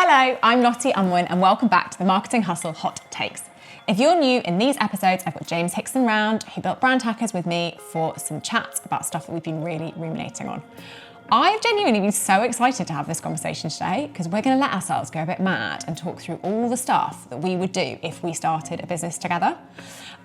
Hello, I'm Lottie Unwin and welcome back to the Marketing Hustle Hot Takes. If you're new in these episodes, I've got James Hickson round, who built Brand Hackers with me for some chats about stuff that we've been really ruminating on. I've genuinely been so excited to have this conversation today because we're going to let ourselves go a bit mad and talk through all the stuff that we would do if we started a business together.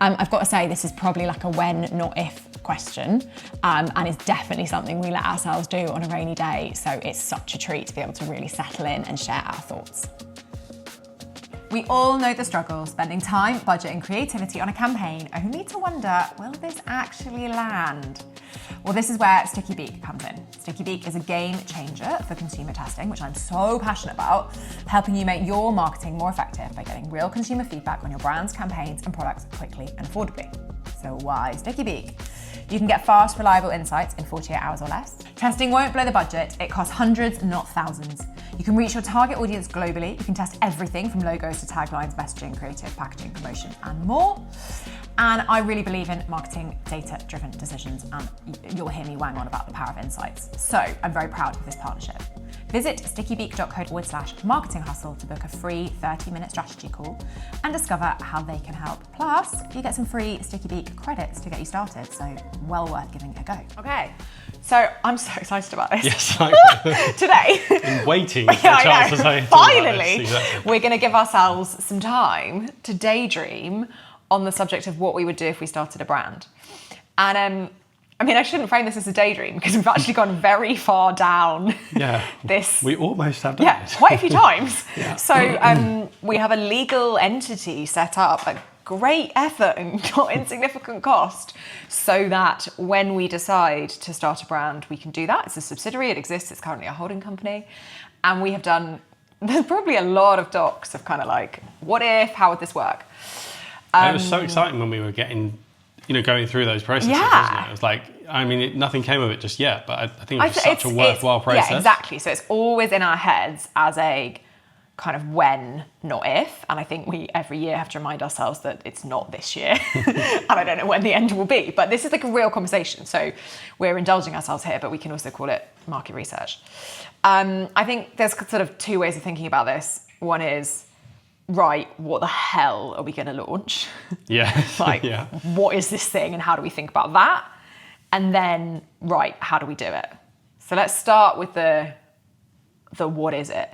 I've got to say, this is probably like a when, not if question, and it's definitely something we let ourselves do on a rainy day, so it's such a treat to be able to really settle in and share our thoughts. We all know the struggle, spending time, budget and creativity on a campaign, only to wonder, will this actually land? Well, this is where Sticky Beak comes in. Sticky Beak is a game changer for consumer testing, which I'm so passionate about, helping you make your marketing more effective by getting real consumer feedback on your brands, campaigns and products quickly and affordably. So why Sticky Beak? You can get fast, reliable insights in 48 hours or less. Testing won't blow the budget. It costs hundreds, not thousands. You can reach your target audience globally. You can test everything from logos to taglines, messaging, creative, packaging, promotion, and more. And I really believe in marketing data-driven decisions, and you'll hear me wang on about the power of insights. So I'm very proud of this partnership. Visit stickybeak.co/marketing hustle to book a free 30-minute strategy call and discover how they can help. Plus, you get some free Sticky Beak credits to get you started, so well worth giving it a go. Okay, so I'm so excited about this. Yes, Today. Been waiting for a chance to say finally, exactly. We're going to give ourselves some time to daydream on the subject of what we would do if we started a brand. And I shouldn't frame this as a daydream because we've actually gone very far down this. We almost have done it. Quite a few times. Yeah. So we have a legal entity set up at great effort and not insignificant cost so that when we decide to start a brand, we can do that. It's a subsidiary, it exists, it's currently a holding company. And we have done, there's probably a lot of docs of kind of like, what if, how would this work? It was so exciting when we were going through those processes, wasn't it? It was like, nothing came of it just yet, but I think it was such a worthwhile process. Yeah, exactly. So it's always in our heads as a kind of when, not if. And I think we every year have to remind ourselves that it's not this year. And I don't know when the end will be, but this is like a real conversation. So we're indulging ourselves here, but we can also call it market research. I think there's sort of two ways of thinking about this. One is, right, what the hell are we going to launch? Yeah. What is this thing and how do we think about that? And then, right, how do we do it? So let's start with the what is it?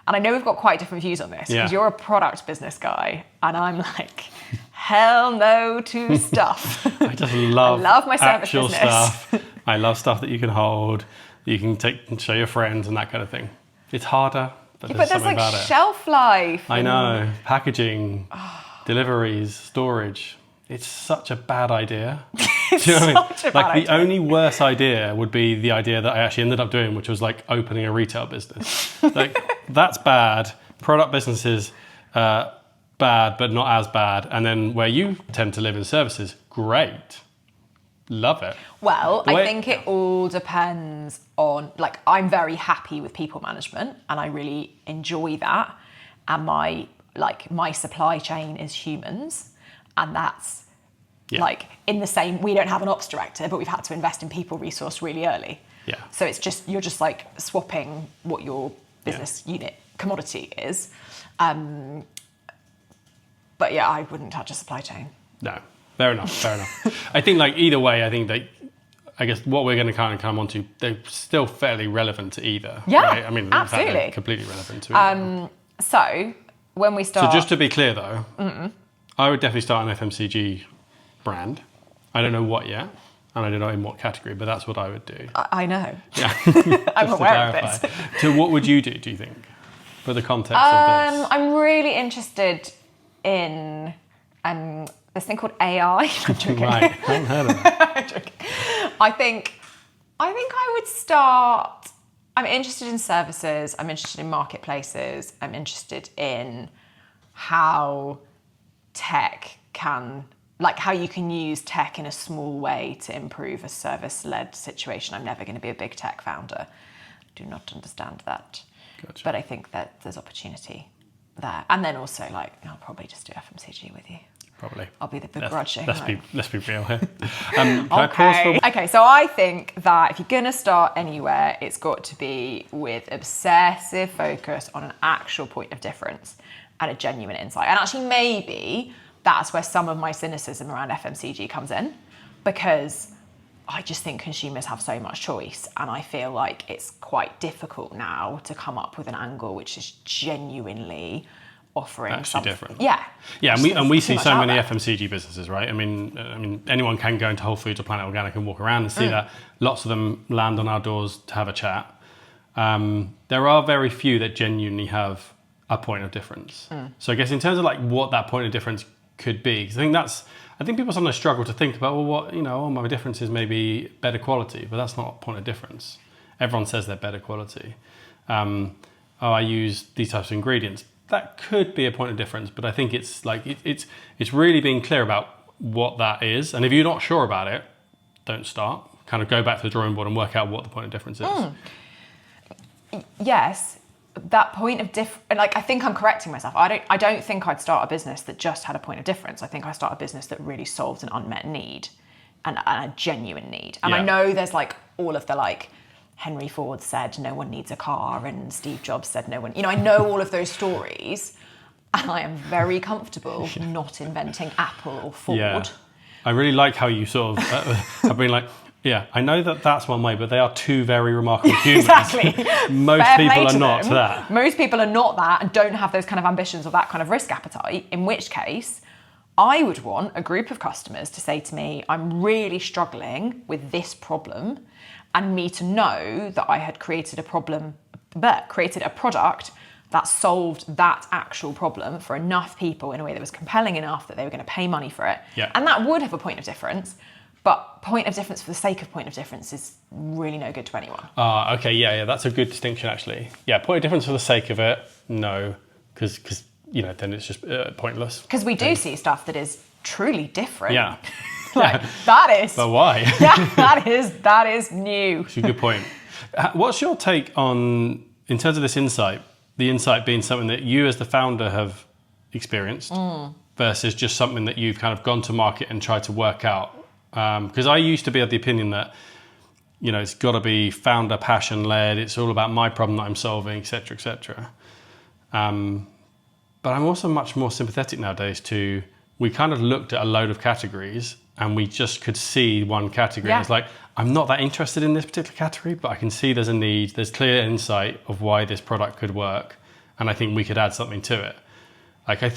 And I know we've got quite different views on this because you're a product business guy and I'm like, hell no to stuff. I just love my service actual business. Stuff. I love stuff that you can hold, you can take and show your friends and that kind of thing. It's harder. But there's like shelf life. I know. Packaging, deliveries, storage. It's such a bad idea. It's such a bad idea. The only worse idea would be the idea that I actually ended up doing, which was like opening a retail business. That's bad. Product businesses, bad, but not as bad. And then where you tend to live in services, great. Love it. Well, I think it all depends on, I'm very happy with people management and I really enjoy that. And my supply chain is humans. And that's in the same, we don't have an ops director, but we've had to invest in people resource really early. Yeah. So it's just, you're just like swapping what your business unit commodity is. But yeah, I wouldn't touch a supply chain. No. Fair enough. I think either way, I guess what we're going to kind of come on to, they're still fairly relevant to either. Yeah, right? absolutely. In fact, they're completely relevant to either. So when we start... So just to be clear though, I would definitely start an FMCG brand. I don't know what yet, and I don't know in what category, but that's what I would do. I know. Yeah. I'm aware of this. So what would you do you think, for the context of this? I'm really interested in... this thing called AI. I'm joking. Right, I haven't heard of that. I'm joking. I think I would start. I'm interested in services. I'm interested in marketplaces. I'm interested in how tech can, how you can use tech in a small way to improve a service-led situation. I'm never going to be a big tech founder. Do not understand that. Gotcha. But I think that there's opportunity there. And then also, I'll probably just do FMCG with you. Probably. I'll be the begrudging. Let's be real here. Can I pause for... Okay, so I think that if you're going to start anywhere, it's got to be with obsessive focus on an actual point of difference and a genuine insight. And actually, maybe that's where some of my cynicism around FMCG comes in, because I just think consumers have so much choice, and I feel like it's quite difficult now to come up with an angle which is genuinely offering actually something different. Yeah, and we see so many there. FMCG businesses, right? I mean, anyone can go into Whole Foods or Planet Organic and walk around and see that lots of them land on our doors to have a chat. There are very few that genuinely have a point of difference. So I guess in terms of like what that point of difference could be, 'cause I think people sometimes struggle to think about, well, what, my difference is maybe better quality, but that's not a point of difference. Everyone says they're better quality. I use these types of ingredients. That could be a point of difference, but I think it's like it's really being clear about what that is. And if you're not sure about it, don't start. Kind of go back to the drawing board and work out what the point of difference is. Yes, that point of like, I think I'm correcting myself. I don't think I'd start a business that just had a point of difference. I think I start a business that really solves an unmet need and a genuine need. And I know there's like all of the like, Henry Ford said no one needs a car, and Steve Jobs said no one, I know all of those stories, and I am very comfortable not inventing Apple or Ford. Yeah. I really like how you sort of have been like, yeah, I know that that's one way, but they are two very remarkable humans. Exactly. Most Fair people play are to not them. that. Most people are not that and don't have those kind of ambitions or that kind of risk appetite, in which case I would want a group of customers to say to me, I'm really struggling with this problem, and me to know that I had created a product that solved that actual problem for enough people in a way that was compelling enough that they were going to pay money for it. Yeah. And that would have a point of difference. But point of difference for the sake of point of difference is really no good to anyone. Okay, yeah, that's a good distinction actually. Yeah, point of difference for the sake of it, no, because then it's just pointless. Because we do see stuff that is truly different. Yeah. That is. But why? Yeah, that is new. It's a good point. What's your take on, in terms of this insight, the insight being something that you as the founder have experienced versus just something that you've kind of gone to market and tried to work out? Because I used to be of the opinion that, it's got to be founder passion led. It's all about my problem that I'm solving, et cetera, et cetera. But I'm also much more sympathetic nowadays to, we kind of looked at a load of categories and we just could see one category. Yeah. It's like, I'm not that interested in this particular category, but I can see there's a need. There's clear insight of why this product could work. And I think we could add something to it. Like, I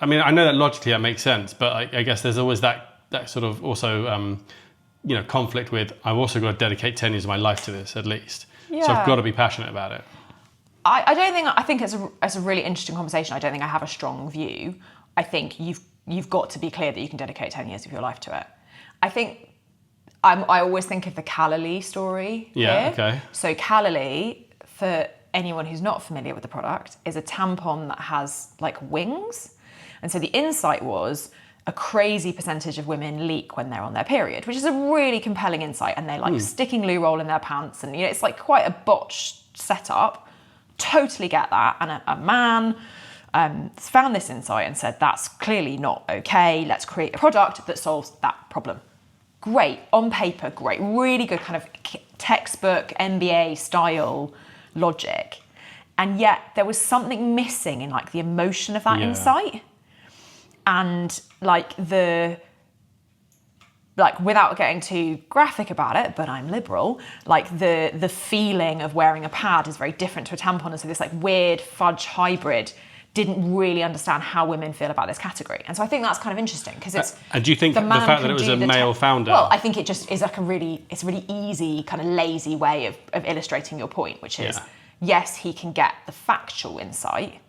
know that logically that makes sense, but I guess there's always that sort of also, conflict with, I've also got to dedicate 10 years of my life to this at least. Yeah. So I've got to be passionate about it. I think it's a really interesting conversation. I don't think I have a strong view. I think you've got to be clear that you can dedicate 10 years of your life to it. I think I always think of the Calorie story here. Okay. So Calorie, for anyone who's not familiar with the product, is a tampon that has like wings. And so the insight was a crazy percentage of women leak when they're on their period, which is a really compelling insight. And they like sticking loo roll in their pants. And it's like quite a botched setup. Totally get that. And a man found this insight and said, that's clearly not okay. Let's create a product that solves that problem. Great, on paper, great, really good kind of textbook MBA style logic. And yet there was something missing in like the emotion of that insight. And without getting too graphic about it, but I'm liberal, like the feeling of wearing a pad is very different to a tampon. And so this like weird fudge hybrid didn't really understand how women feel about this category. And so I think that's kind of interesting because it's... And do you think the fact that it was a male founder... Well, I think it just is like a really easy, kind of lazy way of illustrating your point, which is, yes, he can get the factual insight,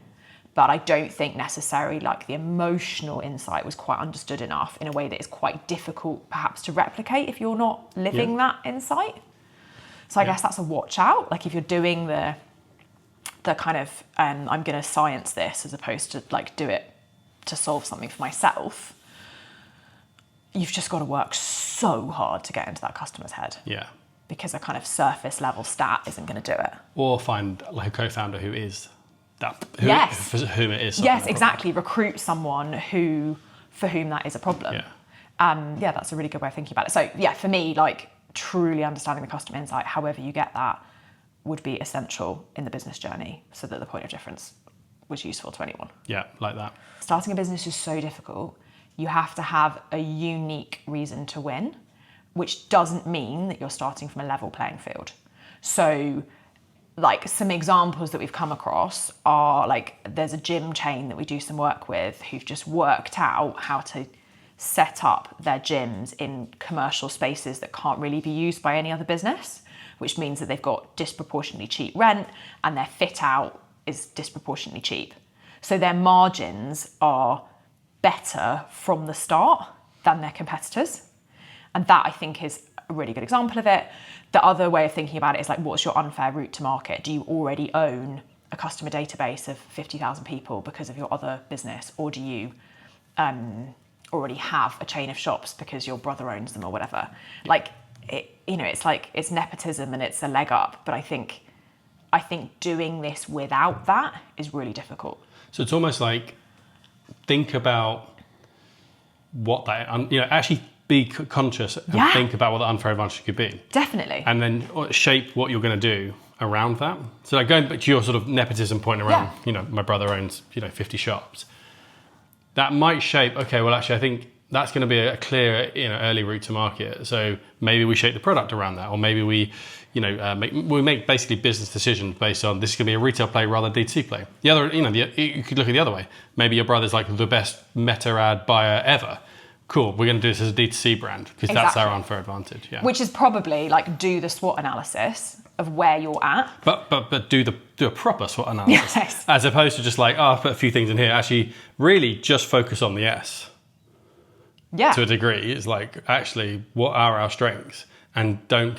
but I don't think necessarily like the emotional insight was quite understood enough in a way that is quite difficult perhaps to replicate if you're not living that insight. So I guess that's a watch out. Like if you're doing the kind of, I'm going to science this as opposed to like do it to solve something for myself, you've just got to work so hard to get into that customer's head. Yeah. Because a kind of surface level stat isn't going to do it. Or find like a co-founder who is that, for whom it is. Yes, exactly. Recruit someone who for whom that is a problem. Yeah. That's a really good way of thinking about it. So yeah, for me, like truly understanding the customer insight, however you get that, would be essential in the business journey so that the point of difference was useful to anyone. Yeah, like that. Starting a business is so difficult. You have to have a unique reason to win, which doesn't mean that you're starting from a level playing field. So like some examples that we've come across are like there's a gym chain that we do some work with who've just worked out how to set up their gyms in commercial spaces that can't really be used by any other business, which means that they've got disproportionately cheap rent and their fit out is disproportionately cheap. So their margins are better from the start than their competitors. And that I think is a really good example of it. The other way of thinking about it is like, what's your unfair route to market? Do you already own a customer database of 50,000 people because of your other business? Or do you already have a chain of shops because your brother owns them or whatever? Like, it's like, it's nepotism and it's a leg up. But I think doing this without that is really difficult. So it's almost like, think about what that, actually be conscious and think about what the unfair advantage could be. Definitely. And then shape what you're going to do around that. So like going back to your sort of nepotism point around, my brother owns, 50 shops. That might shape, okay, well actually I think that's going to be a clear, early route to market. So maybe we shape the product around that, or maybe we, make basically business decisions based on this is going to be a retail play rather than D2C play. The other, you could look at the other way. Maybe your brother's like the best meta ad buyer ever. Cool, we're going to do this as a D2C brand because that's our unfair advantage. Yeah. Which is probably like do the SWOT analysis of where you're at. But do a proper SWOT analysis. Yes. As opposed to just like, I'll put a few things in here. Actually, really just focus on the S. Yeah. To a degree. It's like, actually, what are our strengths? And don't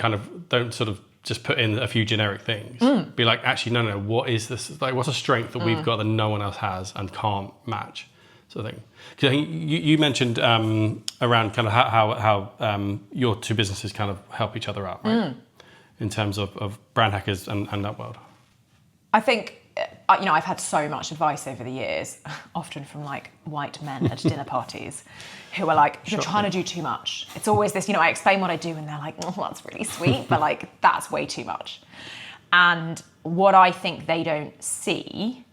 sort of just put in a few generic things. Be like, actually, no, what is this? Like, what's a strength that we've got that no one else has and can't match? Sort of thing. Because I think you mentioned around kind of how your two businesses kind of help each other out, right? In terms of brand hackers and that world. I think, I've had so much advice over the years, often from like white men at dinner parties who are like, you're trying to do too much. It's always this, I explain what I do and they're like, oh, that's really sweet, but like, that's way too much. And what I think they don't see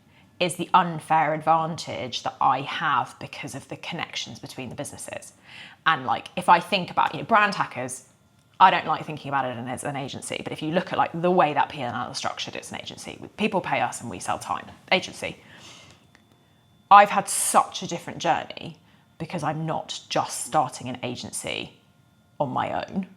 is the unfair advantage that I have because of the connections between the businesses. And like, if I think about, brand hackers, I don't like thinking about it as an agency, but if you look at like the way that P&L is structured, it's an agency. People pay us and we sell time. Agency. I've had such a different journey because I'm not just starting an agency on my own.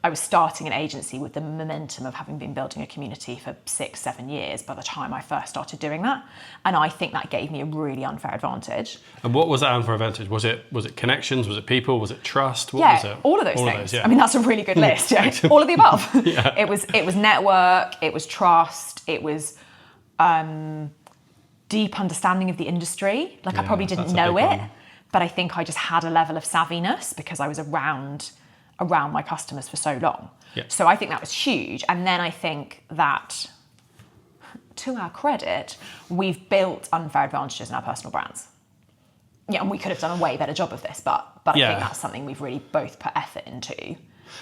I was starting an agency with the momentum of having been building a community for 6-7 years by the time I first started doing that. And I think that gave me a really unfair advantage. And what was that unfair advantage? Was it connections? Was it people? Was it trust? What was it? All of those things. I mean, that's a really good list. Yeah. All of the above. It was network, it was trust, it was deep understanding of the industry. Like I probably didn't know it, but I think I just had a level of savviness because I was around my customers for so long. Yeah. So I think that was huge. And then I think that, to our credit, we've built unfair advantages in our personal brands. Yeah, and we could have done a way better job of this, but I think that's something we've really both put effort into. And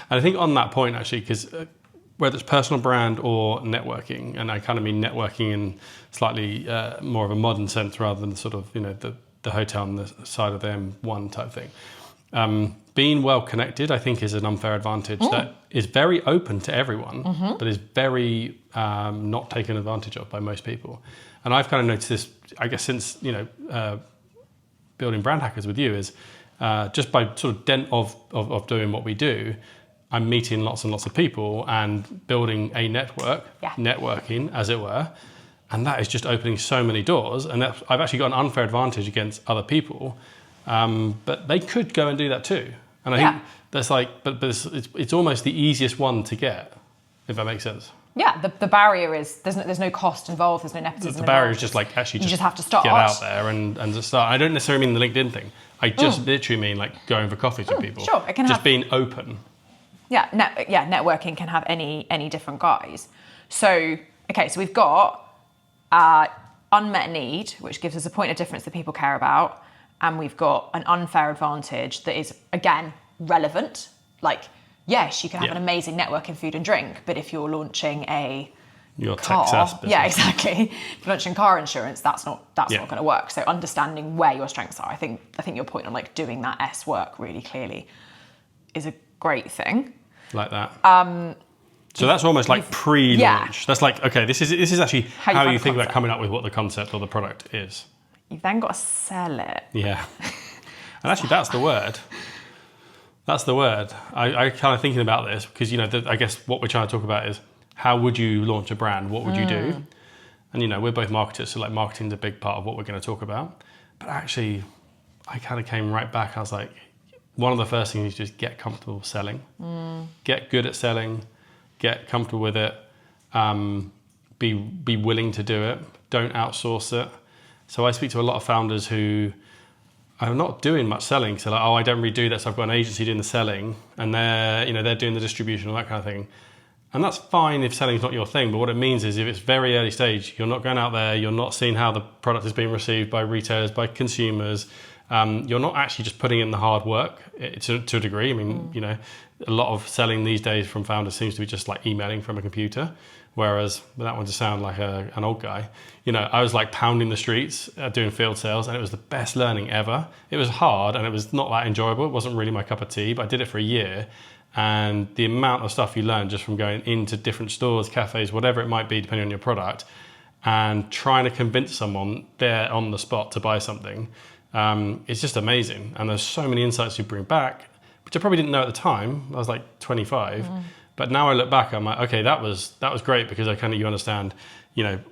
I think on that point, actually, because whether it's personal brand or networking, and I kind of mean networking in slightly more of a modern sense rather than sort of, the hotel on the side of the M1 type thing. Being well connected, I think, is an unfair advantage that is very open to everyone, but is very not taken advantage of by most people. And I've kind of noticed this, I guess, since building brand hackers with you, is just by sort of dent of doing what we do, I'm meeting lots and lots of people and building a network, networking, as it were. And that is just opening so many doors. And I've actually got an unfair advantage against other people. But they could go and do that too. And I think that's like, but it's almost the easiest one to get, if that makes sense. Yeah, the barrier is, there's no cost involved, there's no nepotism. The barrier is just like, actually you just have to start. Get out there and just start. I don't necessarily mean the LinkedIn thing. I just literally mean like going for coffees with people. Sure, it can just being open. Yeah, networking can have any different guise. So, okay, so we've got unmet need, which gives us a point of difference that people care about. and we've got an unfair advantage that is, again, relevant. Like, yes, you can have an amazing network in food and drink, but if you're launching your car, Texas business. yeah, exactly. If you're launching car insurance, that's not going to work. So understanding where your strengths are, I think your point on like doing that S work really clearly is a great thing. Like that. So that's almost like pre-launch. Yeah. That's like, okay, this is actually how you think about concept. coming up with what the concept or the product is. You've then got to sell it. Yeah. And actually, that's the word. That's the word. I kind of thinking about this because, I guess what we're trying to talk about is how would you launch a brand? What would you do? And, we're both marketers, so like marketing's a big part of what we're going to talk about. But actually, I kind of came right back. I was like, one of the first things is just get comfortable selling. Get good at selling. Get comfortable with it. Be willing to do it. Don't outsource it. So I speak to a lot of founders who are not doing much selling. So like, I don't really do that. So I've got an agency doing the selling, and they're doing the distribution, all that kind of thing. And that's fine if selling's not your thing. But what it means is if it's very early stage, you're not going out there, you're not seeing how the product is being received by retailers, by consumers. You're not actually just putting in the hard work to a degree. I mean, a lot of selling these days from founders seems to be just like emailing from a computer. Whereas, without wanting to sound like an old guy, I was like pounding the streets doing field sales, and it was the best learning ever. It was hard and it was not that enjoyable. It wasn't really my cup of tea, but I did it for a year. And the amount of stuff you learn just from going into different stores, cafes, whatever it might be, depending on your product, and trying to convince someone there on the spot to buy something, it's just amazing. And there's so many insights you bring back, which I probably didn't know at the time. I was like 25. But now I look back, I'm like, okay, that was great because you understand,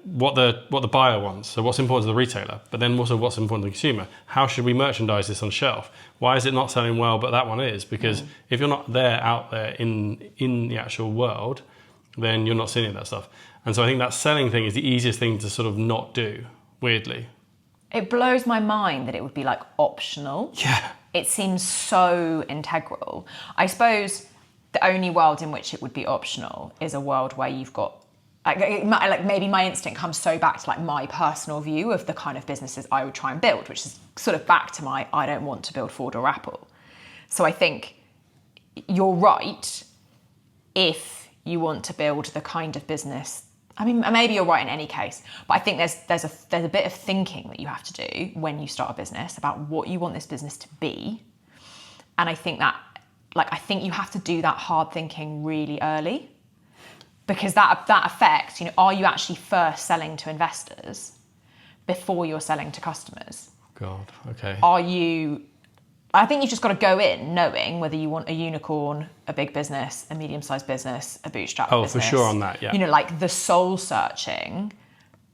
what the buyer wants. So what's important to the retailer, but then also what's important to the consumer. How should we merchandise this on shelf? Why is it not selling well, but that one is? Because if you're not out there in the actual world, then you're not seeing any of that stuff. And so I think that selling thing is the easiest thing to sort of not do, weirdly. It blows my mind that it would be like optional. Yeah. It seems so integral. I suppose the only world in which it would be optional is a world where you've got like maybe my instinct comes so back to like my personal view of the kind of businesses I would try and build, which is sort of back to my I don't want to build Ford or Apple. So I think you're right if you want to build the kind of business. I mean, maybe you're right in any case, but I think there's a bit of thinking that you have to do when you start a business about what you want this business to be. And I think you have to do that hard thinking really early, because that affects, are you actually first selling to investors before you're selling to customers? God, okay. I think you've just got to go in knowing whether you want a unicorn, a big business, a medium-sized business, a bootstrap business. Oh, for sure on that, yeah. Like the soul searching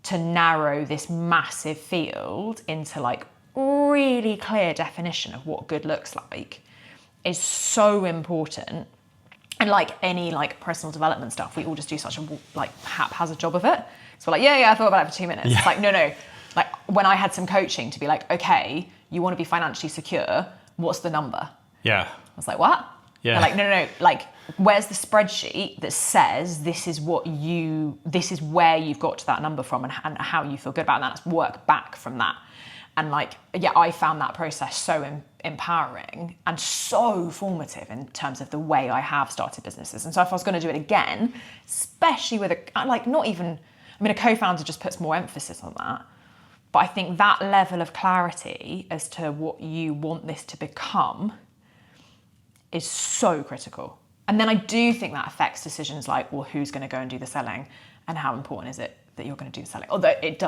to narrow this massive field into like really clear definition of what good looks like is so important. And like any like personal development stuff, we all just do such a like haphazard job of it. So we're like, yeah, I thought about it for 2 minutes. Yeah. It's like, no. Like when I had some coaching to be like, okay, you want to be financially secure, what's the number? Yeah. I was like, what? Yeah. They're like, no. Like, where's the spreadsheet that says this is where you've got to that number from and how you feel good about that? Let's work back from that. And like, yeah, I found that process so empowering and so formative in terms of the way I have started businesses. And so if I was going to do it again, especially with a co-founder just puts more emphasis on that. But I think that level of clarity as to what you want this to become is so critical. And then I do think that affects decisions like, well, who's going to go and do the selling and how important is it that you're going to do the selling? Although it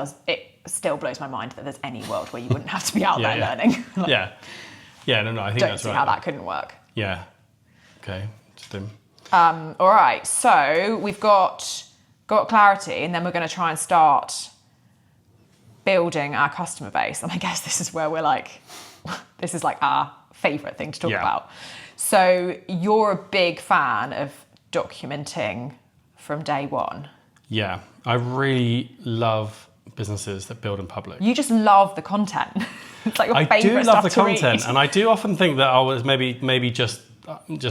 still blows my mind that there's any world where you wouldn't have to be out there learning. No, I think that's right. Don't see how that couldn't work. Yeah. Okay. All right. So we've got clarity, and then we're going to try and start building our customer base. And I guess this is where we're like, this is like our favourite thing to talk about. So you're a big fan of documenting from day one. Yeah. I really love businesses that build in public. You just love the content. It's like your favourite stuff to read. I do love the content, and I do often think that I was maybe just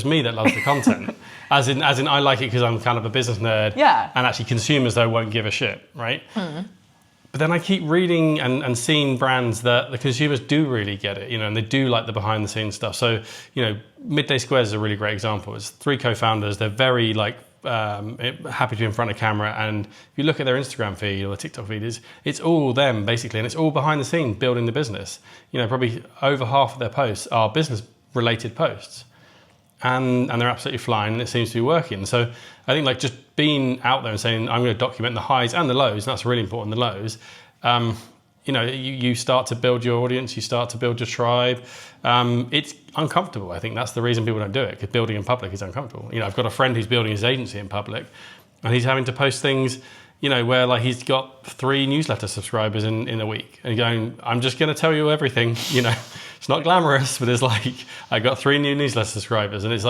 me that loves the content. as in I like it because I'm kind of a business nerd. Yeah. And actually consumers though won't give a shit, right? But then I keep reading and seeing brands that the consumers do really get it, and they do like the behind the scenes stuff. So, Midday Squares is a really great example. It's 3 co-founders. They're very happy to be in front of camera. And if you look at their Instagram feed or the TikTok feed, it's all them basically. And it's all behind the scenes building the business. Probably over half of their posts are business related posts. And they're absolutely flying and it seems to be working. So I think just being out there and saying, I'm going to document the highs and the lows, and that's really important, the lows. You start to build your audience, you start to build your tribe. It's uncomfortable. I think that's the reason people don't do it, because building in public is uncomfortable. I've got a friend who's building his agency in public and he's having to post things, where he's got 3 newsletter subscribers in a week. And going, I'm just going to tell you everything, It's not glamorous, but it's I got 3 new newsletter subscribers. And it's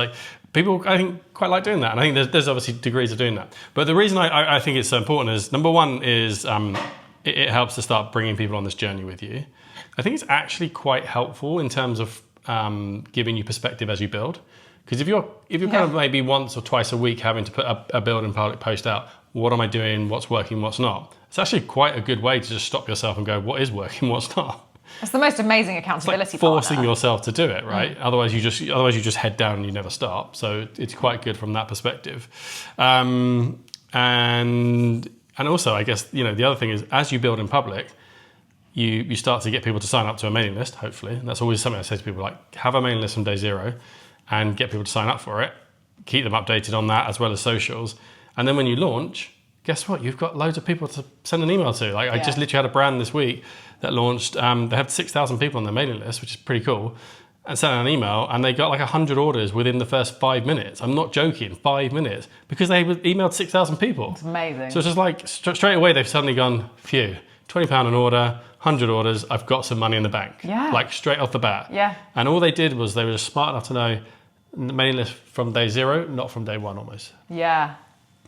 people, I think, quite like doing that. And I think there's obviously degrees of doing that. But the reason I think it's so important is, number one is it helps to start bringing people on this journey with you. I think it's actually quite helpful in terms of giving you perspective as you build. Because if you're kind of maybe once or twice a week having to put a build in public post out, what am I doing, what's working, what's not? It's actually quite a good way to just stop yourself and go, what is working, what's not? It's the most amazing accountability it's forcing yourself to do it, right? Otherwise you just head down and you never stop. So it's quite good from that perspective. And also, I guess, the other thing is, as you build in public, you start to get people to sign up to a mailing list, hopefully. And that's always something I say to people, have a mailing list from day 0 and get people to sign up for it. Keep them updated on that as well as socials. And then when you launch, guess what? You've got loads of people to send an email to. I just literally had a brand this week that launched. They had 6,000 people on their mailing list, which is pretty cool. And sent an email, and they got 100 orders within the first 5 minutes. I'm not joking, 5 minutes, because they emailed 6,000 people. It's amazing. So it's just straight away they've suddenly gone, phew, £20 an order, 100 orders, I've got some money in the bank. Yeah. Straight off the bat. Yeah. And all they did was they were just smart enough to know the mailing list from day 0, not from day 1 almost. Yeah.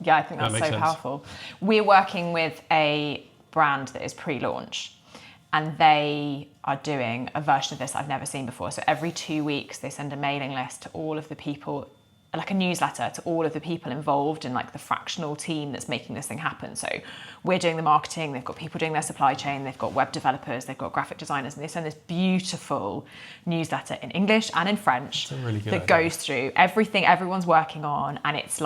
Yeah, I think that's so powerful. We're working with a brand that is pre-launch, and they are doing a version of this I've never seen before. So every 2 weeks, they send a mailing list to all of the people, a newsletter to all of the people involved in the fractional team that's making this thing happen. So we're doing the marketing, they've got people doing their supply chain, they've got web developers, they've got graphic designers, and they send this beautiful newsletter in English and in French that goes through everything everyone's working on, and it's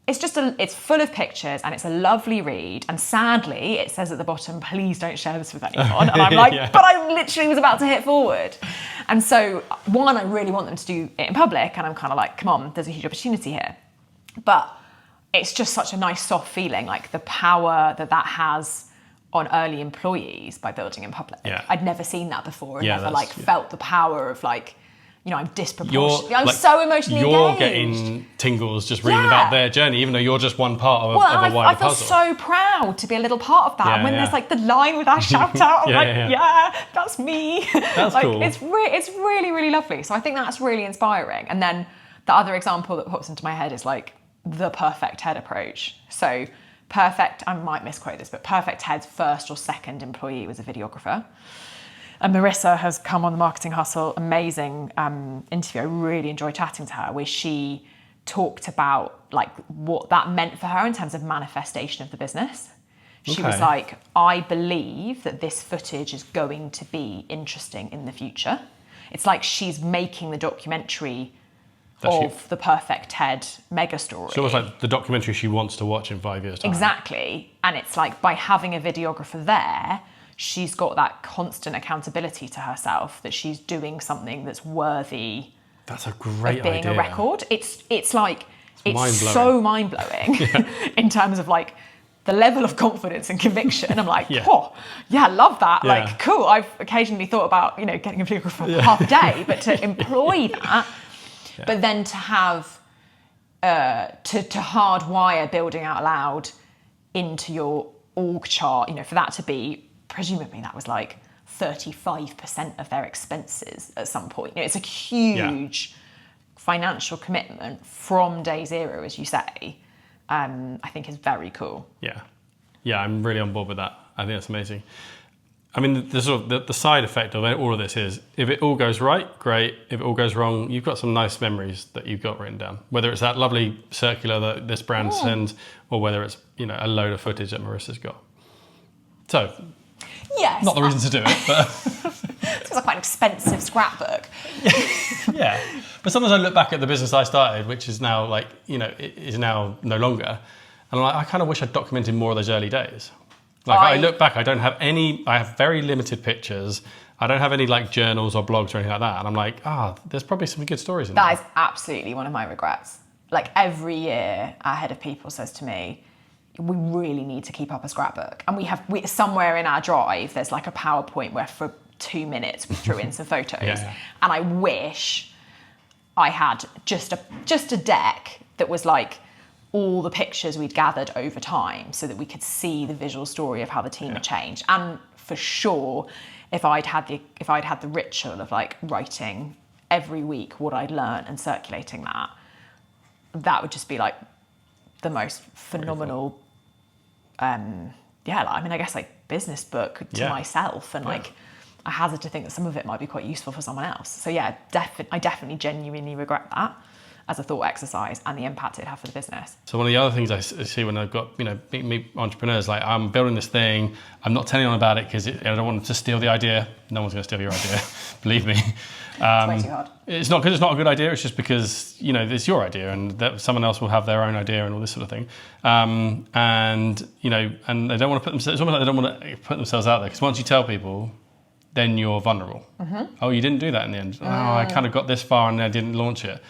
it's full of pictures and it's a lovely read. And sadly, it says at the bottom, please don't share this with anyone. And I'm but I literally was about to hit forward. And so, one, I really want them to do it in public. And I'm kind of come on, there's a huge opportunity here. But it's just such a nice, soft feeling, the power that has on early employees by building in public. Yeah. I'd never seen that before and never felt the power of I'm disproportionately. I'm so emotionally engaged. You're getting tingles just reading about their journey, even though you're just one part of a wider puzzle. I feel so proud to be a little part of that. And when there's the line with our shout out, I'm that's me. That's cool. It's really, really lovely. So I think that's really inspiring. And then the other example that pops into my head is the perfect head approach. So perfect, I might misquote this, but perfect head's first or second employee was a videographer. And Marissa has come on the Marketing Hustle, amazing interview. I really enjoyed chatting to her, where she talked about what that meant for her in terms of manifestation of the business. She was I believe that this footage is going to be interesting in the future. It's she's making the documentary of the perfect head mega story. It's almost the documentary she wants to watch in 5 years' time. Exactly. And it's by having a videographer there, she's got that constant accountability to herself that she's doing something that's worthy. That's a great of being idea. A record. It's so mind-blowing in terms of the level of confidence and conviction. I'm love that. Yeah. Cool. I've occasionally thought about, getting a videographer for half a day, but to employ that, but then to have, to hardwire building out loud into your org chart, for that to be, presumably that was 35% of their expenses at some point. It's a huge financial commitment from day 0, as you say. I think is very cool. Yeah, I'm really on board with that. I think that's amazing. I mean, the side effect of all of this is, if it all goes right, great. If it all goes wrong, you've got some nice memories that you've got written down. Whether it's that lovely circular that this brand sends, or whether it's a load of footage that Marissa's got. So, Yes. not the reason to do it, but It was quite an expensive scrapbook. yeah. But sometimes I look back at the business I started, which is now like, it is now no longer. And I'm like, I kind of wish I'd documented more of those early days. Like I look back, I have very limited pictures. I don't have any like journals or blogs or anything like that. And I'm like, there's probably some good stories in there. That is absolutely one of my regrets. Like every year, our head of people says to me, we really need to keep up a scrapbook. And we somewhere in our drive, there's like a PowerPoint where for 2 minutes we threw in some photos. Yeah. And I wish I had just a deck that was like all the pictures we'd gathered over time so that we could see the visual story of how the team had changed. And for sure, if I'd had the ritual of like writing every week what I'd learned and circulating that would just be like the most phenomenal I guess like business book to myself, and like I hazard to think that some of it might be quite useful for someone else. So yeah, I definitely genuinely regret that as a thought exercise and the impact it had for the business. So one of the other things I see when I've got, meet entrepreneurs, like I'm building this thing, I'm not telling anyone about it because I don't want them to steal the idea. No one's going to steal your idea, believe me. It's way too hard. It's not because it's not a good idea, it's just because, it's your idea and that someone else will have their own idea and all this sort of thing. And they don't want to put themselves, it's almost like they don't want to put themselves out there because once you tell people, then you're vulnerable. Mm-hmm. Oh, you didn't do that in the end. Oh, I kind of got this far and I didn't launch it.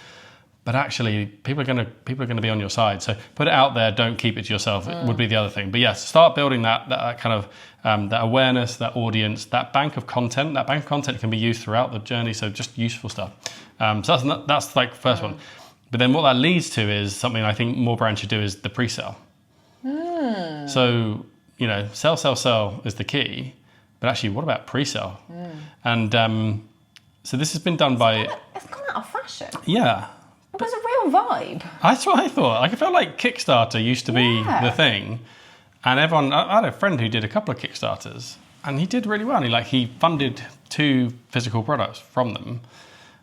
But actually, people are going to be on your side. So put it out there. Don't keep it to yourself. It would be the other thing. But yes, start building that kind of that awareness, that audience, that bank of content. That bank of content can be used throughout the journey. So just useful stuff. So that's like the first one. But then what that leads to is something I think more brands should do is the pre-sale. So sell is the key. But actually, what about pre-sale? And so this has been done by. It's gone out of fashion. Yeah. But it's a real vibe. That's what I thought. Like, I felt like Kickstarter used to be the thing. And I had a friend who did a couple of Kickstarters and he did really well. And he funded 2 physical products from them.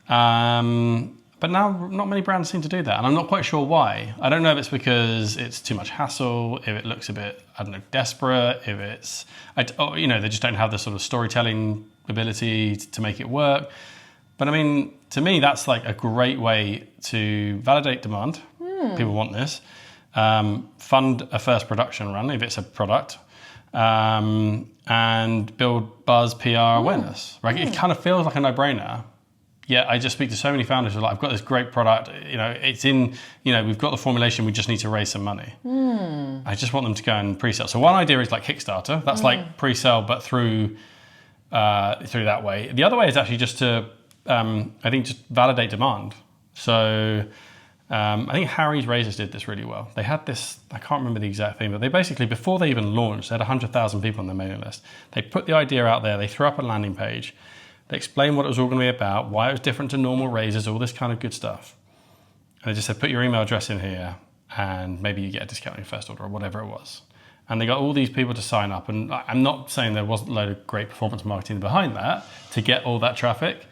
But now not many brands seem to do that. And I'm not quite sure why. I don't know if it's because it's too much hassle, if it looks a bit, desperate, if it's, they just don't have the sort of storytelling ability to make it work. But I mean, to me, that's like a great way to validate demand. People want this. Fund a first production run if it's a product. And build buzz, PR, awareness. Right? It kind of feels like a no-brainer. Yeah, I just speak to so many founders who are like, I've got this great product. It's in, we've got the formulation. We just need to raise some money. I just want them to go and pre-sell. So one idea is like Kickstarter. That's like pre-sell, but through that way. The other way is actually just to I think just validate demand. So I think Harry's Razors did this really well. They had this, I can't remember the exact thing, but they basically, before they even launched, they had 100,000 people on their mailing list. They put the idea out there, they threw up a landing page, they explained what it was all going to be about, why it was different to normal razors, all this kind of good stuff. And they just said, put your email address in here and maybe you get a discount on your first order or whatever it was. And they got all these people to sign up. And I'm not saying there wasn't a load of great performance marketing behind that to get all that traffic.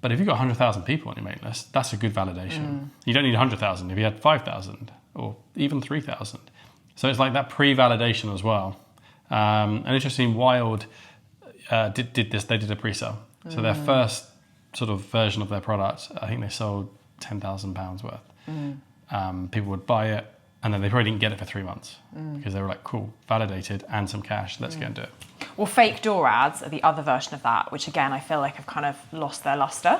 But if you've got 100,000 people on your mailing list, that's a good validation. You don't need 100,000 if you had 5,000 or even 3,000. So it's like that pre-validation as well. And interesting, Wild did this. They did a pre-sale. So their first sort of version of their product, I think they sold £10,000 worth. People would buy it, and then they probably didn't get it for 3 months because they were like, cool, validated and some cash, let's go and do it. Well, fake door ads are the other version of that, which again, I feel like have kind of lost their luster.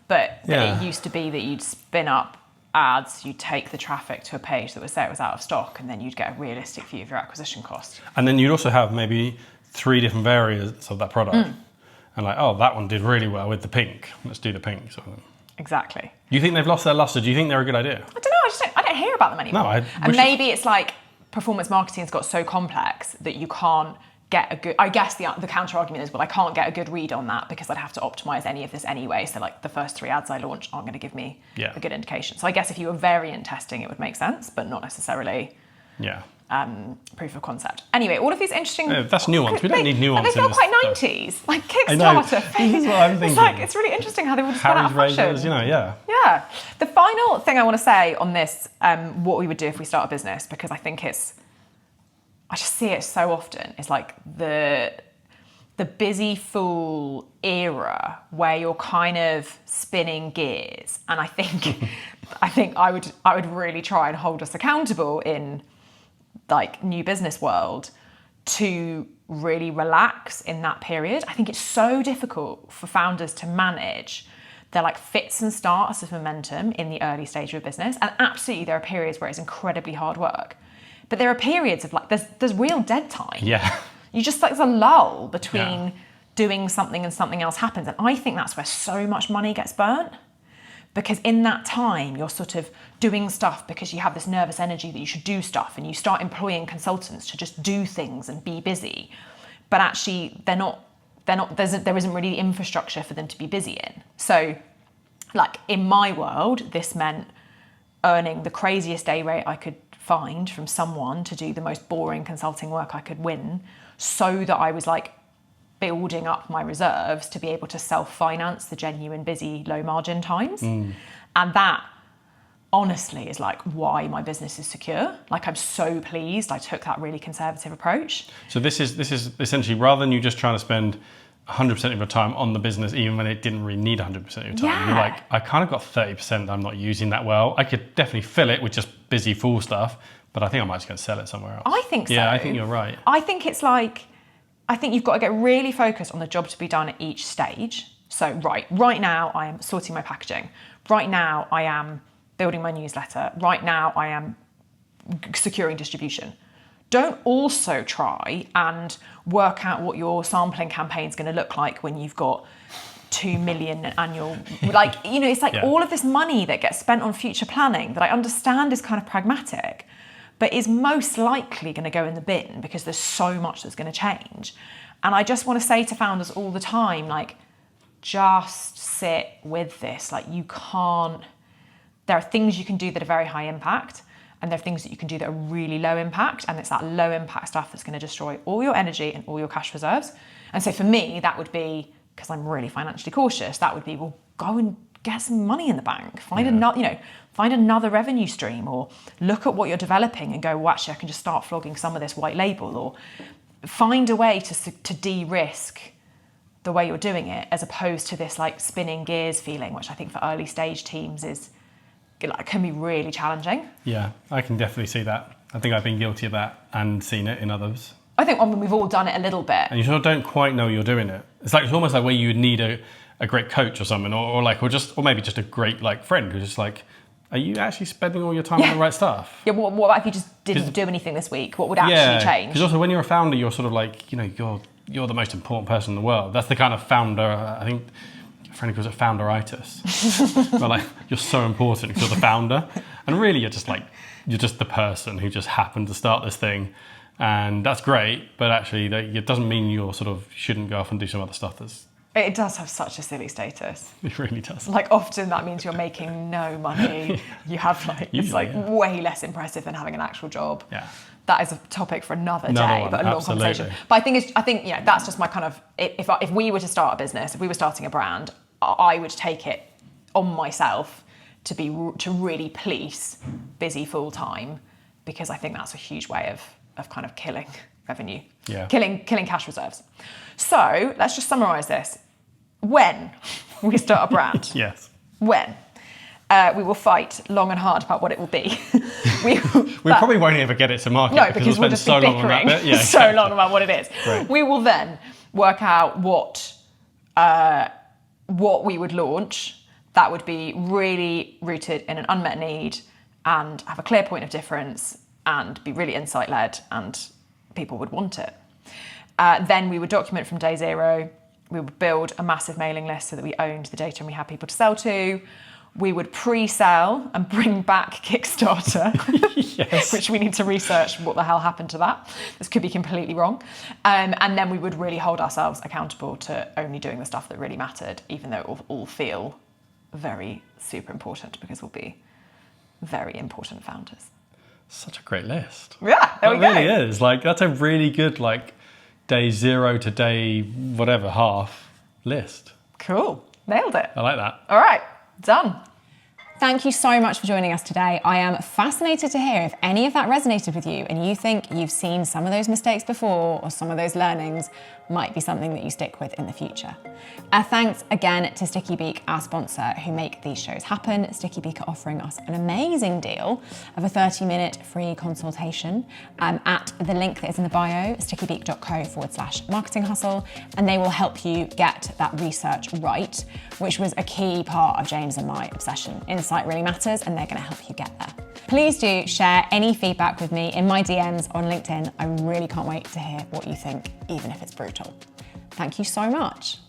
But it used to be that you'd spin up ads, you'd take the traffic to a page that would say it was out of stock, and then you'd get a realistic view of your acquisition cost. And then you'd also have maybe 3 different variants of that product. And like, oh, that one did really well with the pink. Let's do the pink. So. Exactly. Do you think they've lost their luster? Do you think they're a good idea? I don't know. I don't hear about them anymore. No, and maybe it's like performance marketing has got so complex that you can't get a good. I guess the counter argument is, well, I can't get a good read on that because I'd have to optimize any of this anyway. So like the first 3 ads I launch aren't going to give me a good indication. So I guess if you were variant testing, it would make sense, but not necessarily. Proof of concept. Anyway, all of these interesting. That's nuance. We don't need nuance. They feel quite 90s, like Kickstarter. This is what I'm thinking. It's really interesting how they all just got out of Harry's fashion. Razors, Yeah. The final thing I want to say on this, what we would do if we start a business, because I think it's I just see it so often. It's like the busy fool era where you're kind of spinning gears. And I think I would really try and hold us accountable in like new business world to really relax in that period. I think it's so difficult for founders to manage their like fits and starts of momentum in the early stage of a business. And absolutely there are periods where it's incredibly hard work. But there are periods of like, there's real dead time. Yeah. You just like, there's a lull between doing something and something else happens. And I think that's where so much money gets burnt. Because in that time, you're sort of doing stuff because you have this nervous energy that you should do stuff, and you start employing consultants to just do things and be busy. But actually, there isn't really the infrastructure for them to be busy in. So like in my world, this meant earning the craziest day rate I could find from someone to do the most boring consulting work I could win, so that I was like building up my reserves to be able to self-finance the genuine busy low margin times. And that honestly is like why my business is secure. Like I'm so pleased I took that really conservative approach. So this is essentially, rather than you just trying to spend 100% of your time on the business, even when it didn't really need 100% of your time. You're like, I kind of got 30% that I'm not using that well. I could definitely fill it with just busy fool stuff, but I think I might just go and sell it somewhere else. I think so. Yeah, I think you're right. I think it's like, I think you've got to get really focused on the job to be done at each stage. So right now I am sorting my packaging. Right now I am building my newsletter. Right now I am securing distribution. Don't also try and work out what your sampling campaign is going to look like when you've got 2 million annual, like, you know, it's like all of this money that gets spent on future planning that I understand is kind of pragmatic, but is most likely going to go in the bin because there's so much that's going to change. And I just want to say to founders all the time, like, just sit with this. Like, you can't, there are things you can do that are very high impact, and there are things that you can do that are really low impact, and it's that low impact stuff that's going to destroy all your energy and all your cash reserves. And so for me, that would be, because I'm really financially cautious, that would be, well, go and get some money in the bank, find another revenue stream, or look at what you're developing and go, well, actually, I can just start flogging some of this white label, or find a way to de-risk the way you're doing it, as opposed to this like spinning gears feeling, which I think for early stage teams is like, can be really challenging. Yeah, I can definitely see that. I think I've been guilty of that and seen it in others. I think we've all done it a little bit. And you sort of don't quite know you're doing it. It's almost like where you would need a great coach or something, or maybe just a great like friend who's just like, are you actually spending all your time on the right stuff? Yeah, what if you just didn't do anything this week? What would actually change? Because also when you're a founder, you're sort of like, you know, you're the most important person in the world. That's the kind of founder, I think, a friend calls it founderitis. But like, you're so important because you're the founder. And really you're just the person who just happened to start this thing. And that's great, but actually it doesn't mean you shouldn't go off and do some other stuff that's... It does have such a silly status. It really does. Like, often that means you're making no money. You have way less impressive than having an actual job. Yeah. That is a topic for another day, but a long conversation. But I think you know, that's just my kind of, if we were to start a business, if we were starting a brand, I would take it on myself to really police busy full time, because I think that's a huge way of kind of killing revenue, killing cash reserves. So let's just summarize this. When we start a brand, yes. When we will fight long and hard about what it will be. we probably won't ever get it to market. No, because we'll just be bickering so long about what it is. Right. We will then work out what we would launch that would be really rooted in an unmet need and have a clear point of difference and be really insight-led, and people would want it. Then we would document from day zero. We would build a massive mailing list so that we owned the data and we had people to sell to. We would pre-sell and bring back Kickstarter, yes. Which we need to research what the hell happened to that. This could be completely wrong. And then we would really hold ourselves accountable to only doing the stuff that really mattered, even though it will all feel very super important, because we'll be very important founders. Such a great list. Yeah, there we go. It really is. That's a really good day zero to day whatever half list. Cool. Nailed it. I like that. All right. Done. Thank you so much for joining us today. I am fascinated to hear if any of that resonated with you and you think you've seen some of those mistakes before or some of those learnings might be something that you stick with in the future. Thanks again to Sticky Beak, our sponsor, who make these shows happen. Sticky Beak are offering us an amazing deal of a 30-minute free consultation at the link that is in the bio, stickybeak.co/marketing hustle, and they will help you get that research right, which was a key part of James and my obsession. Insight really matters, and they're going to help you get there. Please do share any feedback with me in my DMs on LinkedIn. I really can't wait to hear what you think, even if it's brutal. Thank you so much.